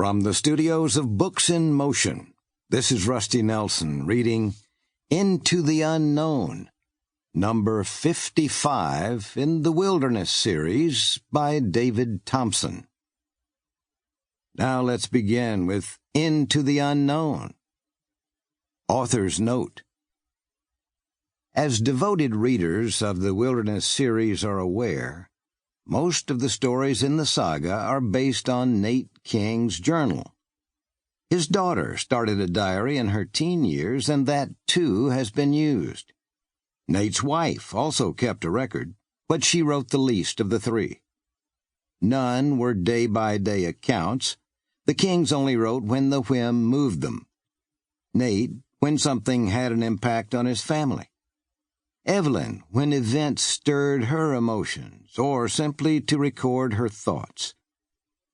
From the studios of Books in Motion, this is Rusty Nelson reading Into the Unknown, number 55 in the Wilderness series by David Thompson. Now let's begin with Into the Unknown. Author's note. As devoted readers of the Wilderness series are aware, most of the stories in the saga are based on Nate King's journal. His daughter started a diary in her teen years, and that, too, has been used. Nate's wife also kept a record, but she wrote the least of the three. None were day-by-day accounts. The Kings only wrote when the whim moved them. Nate, when something had an impact on his family. Evelyn, when events stirred her emotions, or simply to record her thoughts.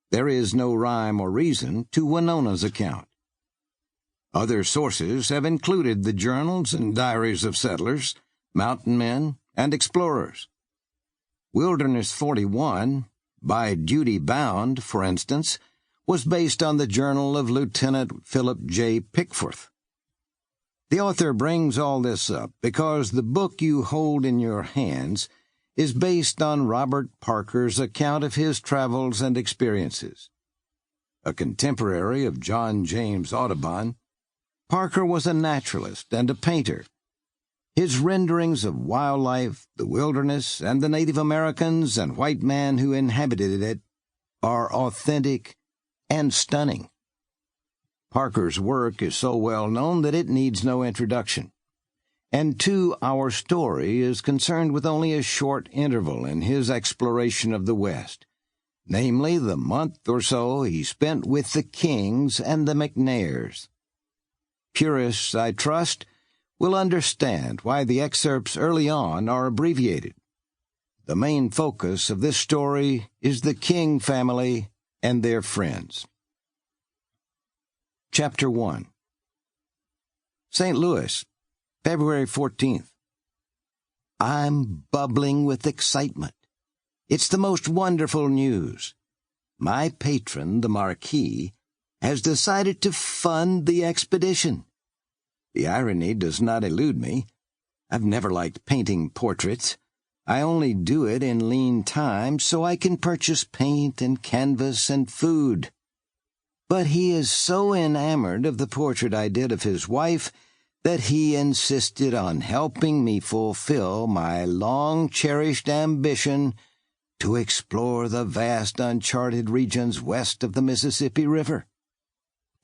There is no rhyme or reason to Winona's account. Other sources have included the journals and diaries of settlers, mountain men, and explorers. Wilderness 41, by duty bound, for instance, was based on the journal of Lieutenant Philip J. Pickforth. The author brings all this up because the book you hold in your hands is based on Robert Parker's account of his travels and experiences. A contemporary of John James Audubon, Parker was a naturalist and a painter. His renderings of wildlife, the wilderness, and the Native Americans and white man who inhabited it are authentic and stunning. Parker's work is so well known that it needs no introduction, and too, our story is concerned with only a short interval in his exploration of the West, namely the month or so he spent with the Kings and the McNairs. Purists, I trust, will understand why the excerpts early on are abbreviated. The main focus of this story is the King family and their friends. Chapter 1. St. Louis, February 14th. I'm bubbling with excitement. It's the most wonderful news. My patron, the Marquis, has decided to fund the expedition. The irony does not elude me. I've never liked painting portraits. I only do it in lean time so I can purchase paint and canvas and food. But he is so enamored of the portrait I did of his wife that he insisted on helping me fulfill my long-cherished ambition to explore the vast uncharted regions west of the Mississippi River.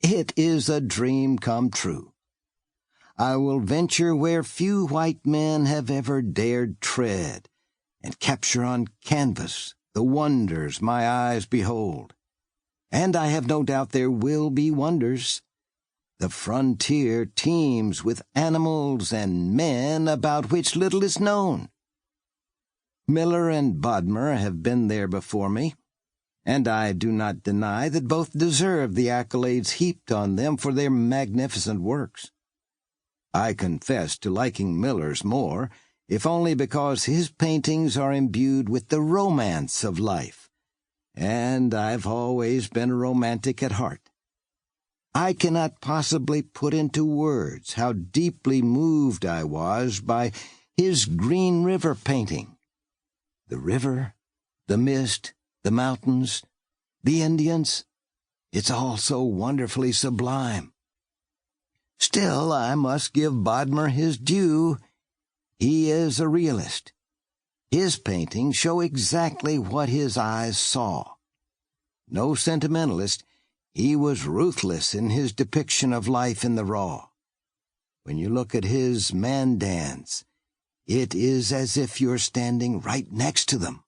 It is a dream come true. I will venture where few white men have ever dared tread, and capture on canvas the wonders my eyes behold. And I have no doubt there will be wonders. The frontier teems with animals and men about which little is known. Miller and Bodmer have been there before me, and I do not deny that both deserve the accolades heaped on them for their magnificent works. I confess to liking Miller's more, if only because his paintings are imbued with the romance of life. And I've always been a romantic at heart. I cannot possibly put into words how deeply moved I was by his Green River painting. The river, the mist, the mountains, the Indians, it's all so wonderfully sublime. Still, I must give Bodmer his due. He is a realist. His paintings show exactly what his eyes saw. No sentimentalist, he was ruthless in his depiction of life in the raw. When you look at his mandans, it is as if you're standing right next to them.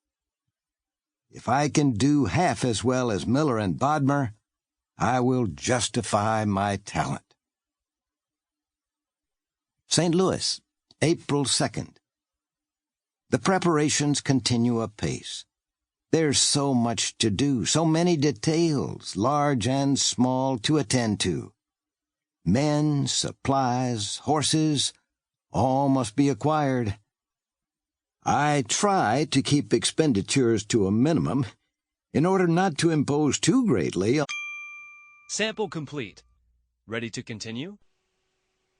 If I can do half as well as Miller and Bodmer, I will justify my talent. St. Louis, April 2nd. The preparations continue apace. There's so much to do, so many details, large and small, to attend to. Men, supplies, horses, all must be acquired. I try to keep expenditures to a minimum, in order not to impose too greatly. Sample complete. Ready to continue?